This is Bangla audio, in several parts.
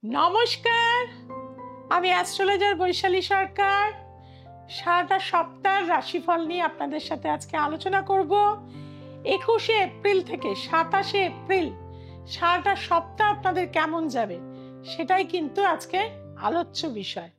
নমস্কার, আমি অ্যাস্ট্রোলজার বৈশালী সরকার। সারাটা সপ্তাহের রাশিফল নিয়ে আপনাদের সাথে আজকে আলোচনা করব। 21শে এপ্রিল থেকে 27শে এপ্রিল সারাটা সপ্তাহ আপনাদের কেমন যাবে সেটাই কিন্তু আজকে আলোচ্য বিষয়।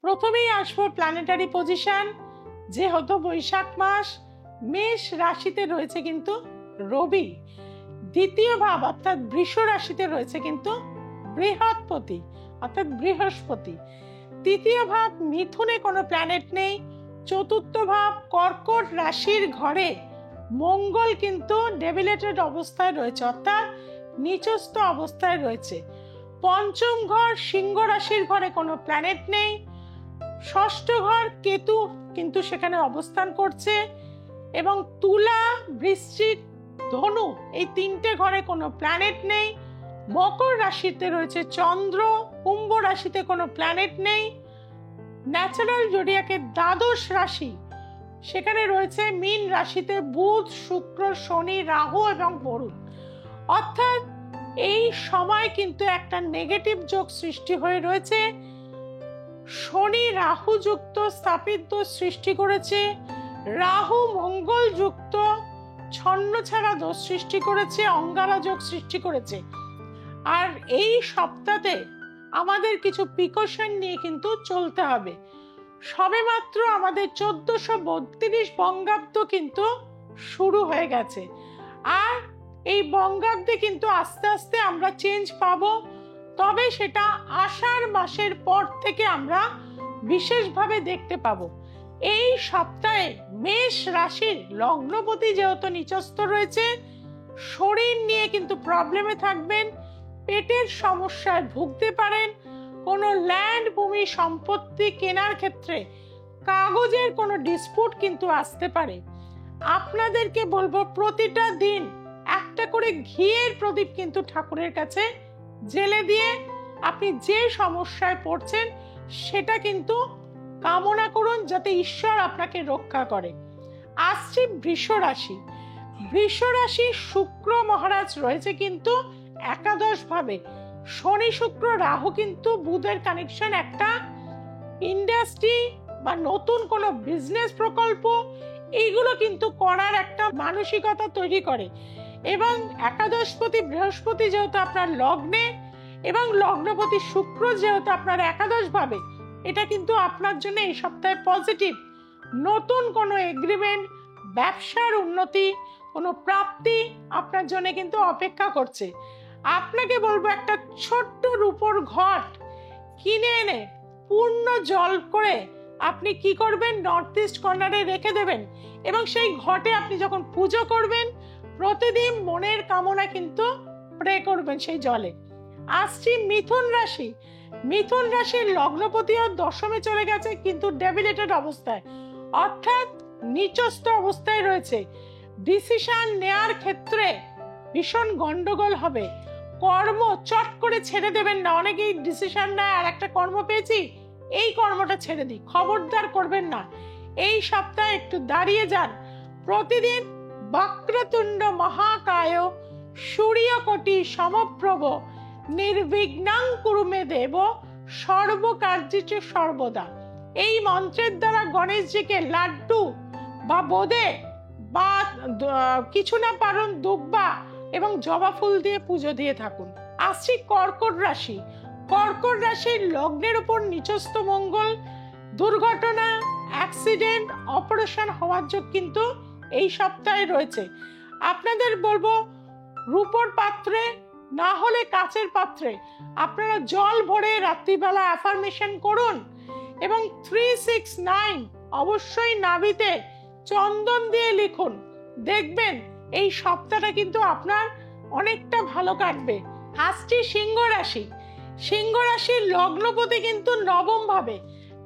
প্রথমেই আসবো প্ল্যানেটারি পজিশন। যেহেতু বৈশাখ মাস, মেষ রাশিতে রয়েছে কিন্তু রবি। দ্বিতীয় ভাব অর্থাৎ বৃষ রাশিতে রয়েছে কিন্তু বৃহস্পতি অর্থাৎ বৃহস্পতি। তৃতীয় ভাব মিথুনে কোনো প্ল্যানেট নেই। চতুর্থ ভাব কর্কট রাশির ঘরে মঙ্গল কিন্তু ডেবিলেটেড অবস্থায় রয়েছে অর্থাৎ নিচস্থ অবস্থায় রয়েছে। পঞ্চম ঘর সিংহ রাশির ঘরে কোনো প্ল্যানেট নেই। ষষ্ঠ ঘর কেতু কিন্তু সেখানে অবস্থান করছে এবং তুলা, বৃশ্চিক, ধনু এই তিনটে ঘরে কোনো প্ল্যানেট নেই। মকর রাশিতে রয়েছে চন্দ্র, কুম্ভ রাশিতে কোনো প্ল্যানেট নেই। ন্যাচারাল জোডিয়াকের দ্বাদশ রাশি সেখানে রয়েছে মীন রাশিতে বুধ, শুক্র, শনি, রাহু এবং বরুণ। অর্থাৎ এই সময় কিন্তু একটা নেগেটিভ যোগ সৃষ্টি হয়ে রয়েছে। শনি রাহু যুক্ত স্থাপিত দোষ সৃষ্টি করেছে, রাহু মঙ্গল যুক্ত ছন্ন ছাড়া দোষ সৃষ্টি করেছে, অঙ্গারা যোগ সৃষ্টি করেছে। আর এই সপ্তাহে আমাদের কিছু প্রিকশন নিয়ে কিন্তু চলতে হবে। সবেমাত্র আমাদের 1432 বঙ্গাব্দ কিন্তু শুরু হয়ে গেছে, আর এই বঙ্গাব্দে কিন্তু আস্তে আস্তে আমরা চেঞ্জ পাবো। তবে সেটা আষাঢ় মাসের পর থেকে আমরা বিশেষভাবে দেখতে পাবো। এই সপ্তাহে মেষ রাশির লগ্নপতি যেহেতু নিচস্থ রয়েছে, শরীর নিয়ে কিন্তু প্রবলেমে থাকবেন, পেটের সমস্যায় ভুগতে পারেন। কোনো ল্যান্ড, ভূমি, সম্পত্তি কেনার ক্ষেত্রে কাগজের কোনো ডিসপুট কিন্তু আসতে পারে। আপনাদেরকে বলবো প্রতিটা দিন একটা করে ঘিয়ের প্রদীপ কিন্তু ঠাকুরের কাছে জেলে দিয়ে আপনি যে সমস্যায় পড়ছেন সেটা কিন্তু কামনা করুন যাতে ঈশ্বর আপনাকে রক্ষা করে। আসছে বৃষ রাশি। বৃষ রাশি শুক্র মহারাজ রয়েছে কিন্তু একাদশ ভাবে। শনি, শুক্র, রাহু কিন্তু বুধের কানেকশন একটা ইন্ডাস্ট্রি বা নতুন কোনো বিজনেস প্রকল্প এইগুলো কিন্তু করার একটা মানসিকতা তৈরি করে। এবং একাদশপতি বৃহস্পতি যেহেতু আপনার লগ্নে এবং লগ্নপতি শুক্র যেহেতু আপনার একাদশ ভাবে, এটা কিন্তু আপনার জন্য এই সপ্তাহে পজিটিভ। নতুন কোনো এগ্রিমেন্ট, ব্যবসার উন্নতি, কোনো প্রাপ্তি আপনার জন্য কিন্তু অপেক্ষা করছে। আপনাকে বলবো একটা ছোট্ট রূপোর ঘট কিনে এনে পূর্ণ জল করে আপনি কি করবেন, নর্থ ইস্ট কর্নারে রেখে দেবেন এবং সেই ঘটে আপনি যখন পুজো করবেন প্রতিদিন মনের কামনা কিন্তু প্রে করবেন সেই জলে। আসছি মিথুন রাশি। মিথুন রাশির লগ্নপতিও দশমে চলে গেছে কিন্তু ডেবিলেটেড অবস্থায় অর্থাৎ নিচস্থ অবস্থায় রয়েছে। ডিসিশন নেয়ার ক্ষেত্রে ভীষণ গন্ডগোল হবে। কর্ম চট করে ছেড়ে দেবেন না। অনেকেই ডিসিশন নেয় আর একটা কর্ম পেয়েছি এই কর্মটা ছেড়ে দিই, খবরদার করবেন না। এই সপ্তাহে একটু দাঁড়িয়ে যান। প্রতিদিন বক্রতুণ্ড মহাকায় সূর্যকোটি সমপ্রভ নির্বিঘ্নং কুরু মে দেব সর্বকার্যে সর্বদা। এই মন্ত্রের দ্বারা গণেশজিকে লাড্ডু বা বোঁদে বা কিছু না পারেন দুব্বা এবং জবা ফুল দিয়ে পুজো দিয়ে থাকুন। আসছি কর্কট রাশি। কর্কট রাশির লগ্নের উপর নিচস্থ মঙ্গল, দুর্ঘটনা, অ্যাক্সিডেন্ট, অপারেশন হওয়ার যোগ কিন্তু এই সপ্তাহে রয়েছে। আপনাদের বলবো রূপোর পাত্রে না হলে কাচের পাত্রে আপনারা জল ভরে রাত্রিবেলা অ্যাফার্মেশন করুন এবং 369 অবশ্যই নাভিতে চন্দন দিয়ে লিখুন। দেখবেন এই সপ্তাহটা কিন্তু আপনার অনেকটা ভালো কাটবে। আসছি সিংহ রাশি। সিংহ রাশির লগ্নপতি কিন্তু নবম ভাবে,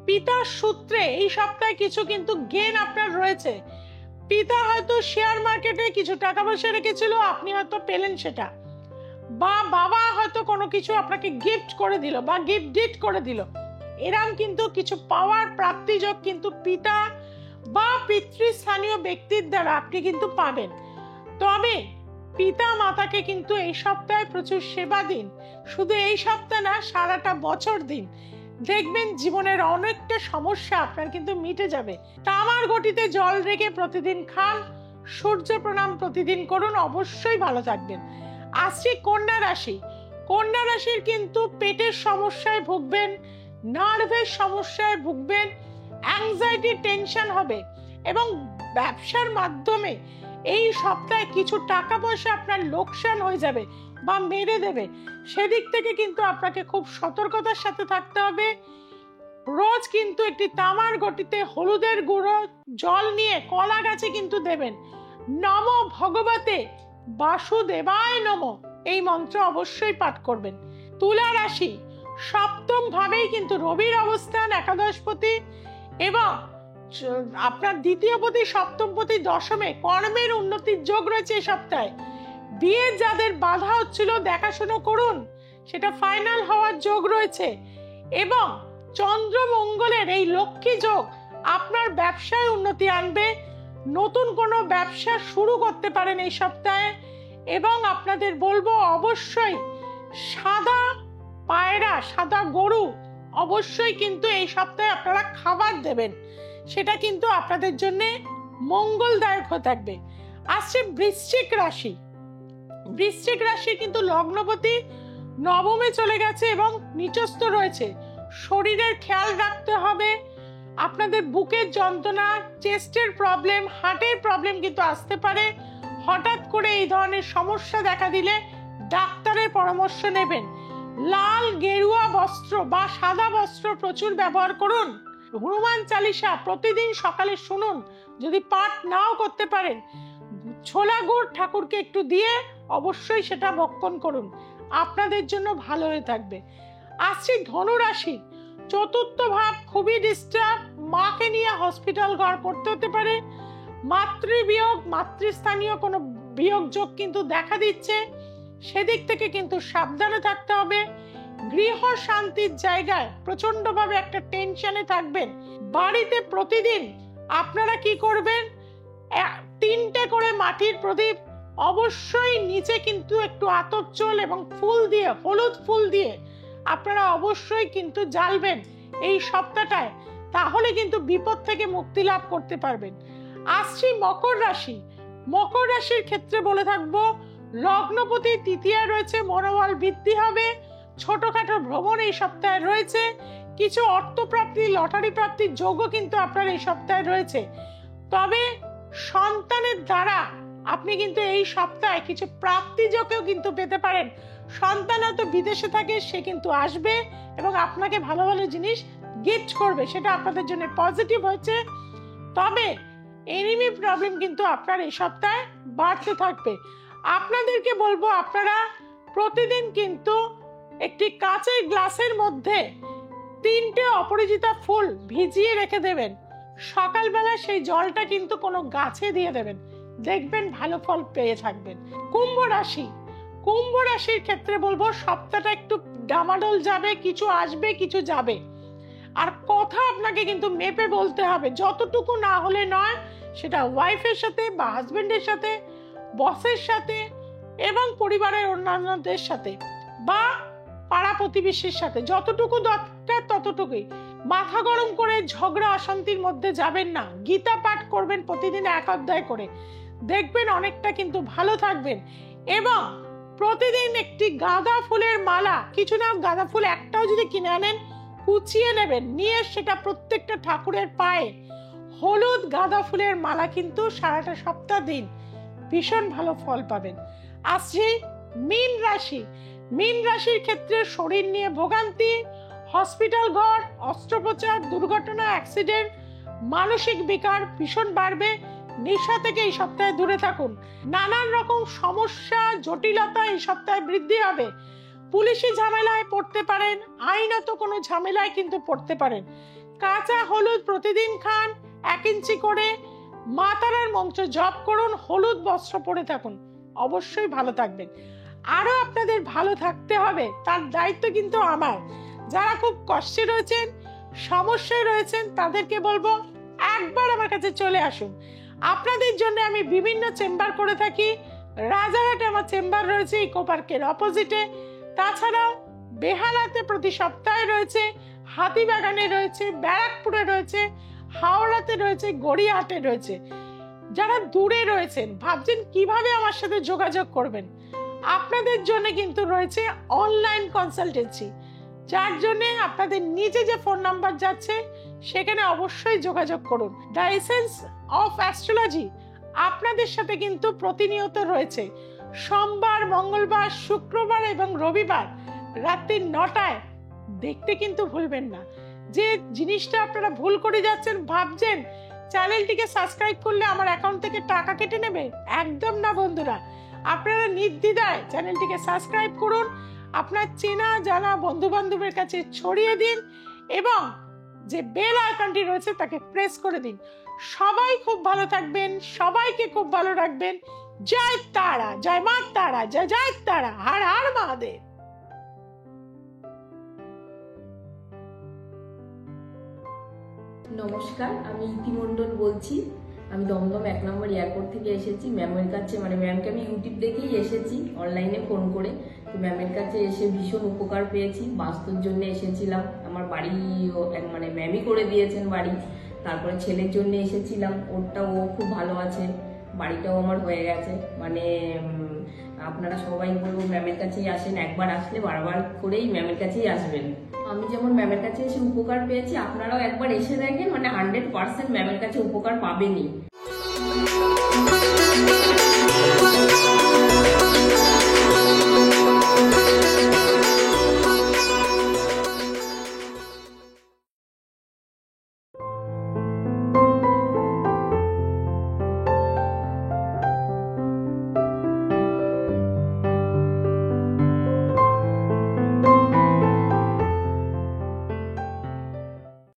পিতার সূত্রে এই সপ্তাহে কিছু কিন্তু গেন আপনার রয়েছে। পিতা হয়তো শেয়ার মার্কেটে কিছু টাকা পয়সা রেখেছিল, আপনি হয়তো পেলেন সেটা, বা বাবা হয়তো কোনো কিছু আপনাকে গিফট করে দিল বা গিফট ডিড করে দিল। এরকম কিন্তু কিছু পাওয়ার প্রাপ্তিযোগ কিন্তু পিতা বা পিতৃস্থানীয় ব্যক্তির দ্বারা আপনি কিন্তু পাবেন। তবে পিতা মাতাকে কিন্তু এই সপ্তাহে প্রচুর সেবা দিন। শুধু এই সপ্তাহ না, সারাটা বছর দিন, দেখবেন জীবনের অনেকটা সমস্যা আপনার কিন্তু মিটে যাবে। তামার ঘটিতে জল রেখে প্রতিদিন খান, সূর্য প্রণাম প্রতিদিন করুন, অবশ্যই ভালো থাকবেন। আসছি কন্যা রাশি। কন্যা রাশির কিন্তু পেটের সমস্যায় ভুগবেন, নার্ভের সমস্যায় ভুগবেন, অ্যাংজাইটি টেনশন হবে এবং ব্যবসার মাধ্যমে এই সপ্তাহে কিছু টাকা পয়সা আপনার লোকসান হয়ে যাবে বা মেরে দেবে। সেদিক থেকে কিন্তু আপনাকে খুব সতর্কতার সাথে থাকতে হবে। রোজ কিন্তু একটি তামার ঘটিতে হলুদের গুঁড়ো জল নিয়ে কলা গাছে কিন্তু দেবেন। নমো ভগবতে বাসুদেবায় নমঃ এই মন্ত্র অবশ্যই পাঠ করবেন। তুলা রাশি, সপ্তম ভাবেই কিন্তু রবির অবস্থান, একাদশপতি এবং আপনার দ্বিতীয়পতি, সপ্তমপতি দশমে, কর্মের উন্নতির যোগ রয়েছে এই সপ্তাহে। বিয়ের যাদের বাধা হচ্ছিল দেখাশোনা করুন, সেটা ফাইনাল হওয়ার যোগ রয়েছে। এবং চন্দ্র মঙ্গলের এই লক্ষ্মী যোগ আপনার ব্যবসায় উন্নতি আনবে। নতুন কোনো ব্যবসা শুরু করতে পারেন এই সপ্তাহে। এবং আপনাদের বলবো অবশ্যই সাদা পায়রা, সাদা গরু অবশ্যই কিন্তু এই সপ্তাহে আপনারা খাবার দেবেন, সেটা কিন্তু আপনাদের জন্য মঙ্গলদায়ক হয়ে থাকবে। আসছে বৃশ্চিক রাশি। বৃশ্চিক রাশি কিন্তু লগ্নপতি নবমে চলে গেছে এবং নিচস্থ রয়েছে। শরীরের খেয়াল রাখতে হবে। আপনাদের বুকের যন্ত্রণা, চেস্টের প্রবলেম, হার্টের প্রবলেম কিন্তু আসতে পারে। হঠাৎ করে এই ধরনের সমস্যা দেখা দিলে ডাক্তারের পরামর্শ নেবেন। লাল গেরুয়া বস্ত্র বা সাদা বস্ত্র প্রচুর ব্যবহার করুন। হনুমান চালিসা প্রতিদিন সকালে শুনুন। যদি পাঠ নাও করতে পারেন, ছোলা গুড় ঠাকুরকে একটু দিয়ে অবশ্যই সেটা ভক্ষণ করুন, আপনাদের জন্য ভালো হয়ে থাকবে। আসছি ধনুরাশি। চতুর্থ ভাব খুবই ডিস্টার্ব, মাকে নিয়ে হসপিটাল ঘর করতে হতে পারে। মাতৃবিয়োগ, মাতৃস্থানীয় কোনো বিয়োগ যোগ কিন্তু দেখা দিচ্ছে, সেদিক থেকে কিন্তু সাবধানে থাকতে হবে। গৃহ শান্তির জায়গায় প্রচন্ডভাবে একটা টেনশনে থাকবেন। বাড়িতে প্রতিদিন আপনারা কি করবেন, 3টে করে মাটির প্রদীপ অবশ্যই নিচে কিন্তু একটু আতপ এবং ফুল দিয়ে, হলুদ ফুল দিয়ে আপনারা অবশ্যই কিন্তু জ্বালবেন এই সপ্তাহটায়, তাহলে কিন্তু বিপদ থেকে মুক্তি লাভ করতে পারবেন। আসছি মকর রাশি। মকর রাশির ক্ষেত্রে বলে থাকবো লগ্নপতি তৃতীয়ায় রয়েছে, মনোবল বৃদ্ধি হবে। ছোটখাটো ভ্রমণ এই সপ্তাহে রয়েছে। কিছু অর্থপ্রাপ্তি, লটারি প্রাপ্তির যোগও কিন্তু আপনার এই সপ্তাহে রয়েছে। তবে সন্তানের দ্বারা আপনি কিন্তু এই সপ্তাহে কিছু প্রাপ্তি যোগও কিন্তু পেতে পারেন। সন্তান হয়তো বিদেশে থাকে, সে কিন্তু আসবে এবং আপনাকে ভালো ভালো জিনিস গিফট করবে, সেটা আপনাদের জন্য পজিটিভ হয়েছে। তবে এনিমি প্রবলেম কিন্তু আপনার এই সপ্তাহে বাড়তে থাকবে। আপনাদেরকে বলবো আপনারা প্রতিদিন কিন্তু একটি কাঁচের গ্লাসের মধ্যে 3টে অপরাজিতা ফুল ভিজিয়ে রেখে দেবেন। সকালবেলা সেই জলটা কিন্তু কোনো গাছে দিয়ে দেবেন, দেখবেন ভালো ফল পেয়ে থাকবেন। কুম্ভ রাশি। কুম্ভ রাশির ক্ষেত্রে বলবো সপ্তাহটা একটু ডামাডোল যাবে, কিছু আসবে কিছু যাবে। আর কথা আপনাকে কিন্তু মেপে বলতে হবে, যতটুকু না হলে নয়, সেটা ওয়াইফের সাথে বা হাজবেন্ডের সাথে, বসের সাথে এবং পরিবারের অন্যান্যদের সাথে বা পাড়া প্রতিবেশীর সাথে, যতটুকু দরকার ততটুকুই। মাথা গরম করে ঝগড়া অশান্তির মধ্যে যাবেন না। গীতা পাঠ করবেন প্রতিদিন 1 অধ্যায় করে, দেখবেন অনেকটা কিন্তু ভালো থাকবেন। এবং প্রতিদিন একটি গাঁদা ফুলের মালা, কিছু না গাঁদা ফুল একটাও যদি কিনে আনেন, কুচিয়ে নেবেন, নিয়ে সেটা প্রত্যেকটা ঠাকুরের পায়ে হলুদ গাঁদা ফুলের মালা কিন্তু সারাটা সপ্তাহ দিন, ভীষণ ভালো ফল পাবেন। আসছি মীন রাশি। মীন রাশির ক্ষেত্রে শরীর নিয়ে ভোগান্তি, হসপিটাল ঘর, অস্ত্রোপচার, দুর্ঘটনা, অ্যাক্সিডেন্ট, মানসিক বিকার ভীষণ বাড়বে। নেশা থেকে এই সপ্তাহে দূরে থাকুন। নানান রকম সমস্যা, জটিলতা এই সপ্তাহে বৃদ্ধি হবে। পুলিশি ঝামেলায় পড়তে পারেন, আইনত কোনো ঝামেলায় কিন্তু পড়তে পারেন। কাঁচা হলুদ প্রতিদিন খান 1 ইঞ্চি করে। মা তারার মন্ত্র জপ করুন, হলুদ বস্ত্র পরে থাকুন, অবশ্যই ভালো থাকবেন। আরো আপনাদের ভালো থাকতে হবে, তার দায়িত্ব কিন্তু আমার। যারা খুব কষ্টে রয়েছেন, সমস্যায় রয়েছেন, তাদেরকে বলবো একবার আমার কাছে চলে আসুন। আপনাদের জন্য আমি বিভিন্ন চেম্বার করে থাকি। রাজারহাটে আমার চেম্বার রয়েছে, ইকো পার্কের অপোজিটে। তাছাড়াও বেহালাতে প্রতি সপ্তাহে রয়েছে, হাতিবাগানে রয়েছে, ব্যারাকপুরে রয়েছে, হাওড়াতে রয়েছে, গড়িয়াহাটে রয়েছে। যারা দূরে রয়েছেন, ভাবছেন কিভাবে আমার সাথে যোগাযোগ করবেন, আপনাদের জন্য কিন্তু রয়েছে অনলাইন কনসালটেন্সি, যার জন্য আপনাদের নিচে যে ফোন নাম্বার যাচ্ছে সেখানে অবশ্যই যোগাযোগ করুন। দ্য এসেন্স অফ অ্যাস্ট্রোলজি আপনাদের সাথে কিন্তু প্রতিনিয়ত রয়েছে। সোমবার, মঙ্গলবার, শুক্রবার এবং রবিবার রাত্রি 9টায় দেখতে কিন্তু ভুলবেন না। যে জিনিসটা আপনারা ভুল করে যাচ্ছেন, ভাবছেন চ্যানেলটিকে সাবস্ক্রাইব করলে আমার অ্যাকাউন্ট থেকে টাকা কেটে নেবে, একদম না বন্ধুরা। আপনারা নির্দ্বিধায় চ্যানেলটিকে সাবস্ক্রাইব করুন, আপনার চেনা জানা বন্ধু বান্ধবের কাছে ছড়িয়ে দিন এবং যে বেল আইকনটি রয়েছে তাকে প্রেস করে দিন। সবাই খুব ভালো থাকবেন, সবাইকে খুব ভালো রাখবেন। জয় তারা, জয় মা তারা, জয় জয় তারা, হর হর মহাদেব। নমস্কার, আমি ইতি মণ্ডল বলছি। আমি দমদম 1 নম্বর এয়ারপোর্ট থেকে এসেছি ম্যামের কাছে। ম্যামকে আমি ইউটিউব দেখেই এসেছি, অনলাইনে ফোন করে। তো ম্যামের কাছে এসে ভীষণ উপকার পেয়েছি। বাস্তুর জন্য এসেছিলাম, আমার বাড়ি ম্যামই করে দিয়েছেন বাড়ি। তারপরে ছেলের জন্য এসেছিলাম, ওরটাও ও খুব ভালো আছে, বাড়িটাও আমার হয়ে গেছে। আপনারা সবাই বলবো ম্যামের কাছেই আসেন, একবার আসলে বারবার করেই ম্যামের কাছেই আসবেন। আমি যেমন ম্যামের কাছে এসে উপকার পেয়েছি, আপনারাও একবার এসে দেখেন, 100% ম্যামের কাছে উপকার পাবেনই।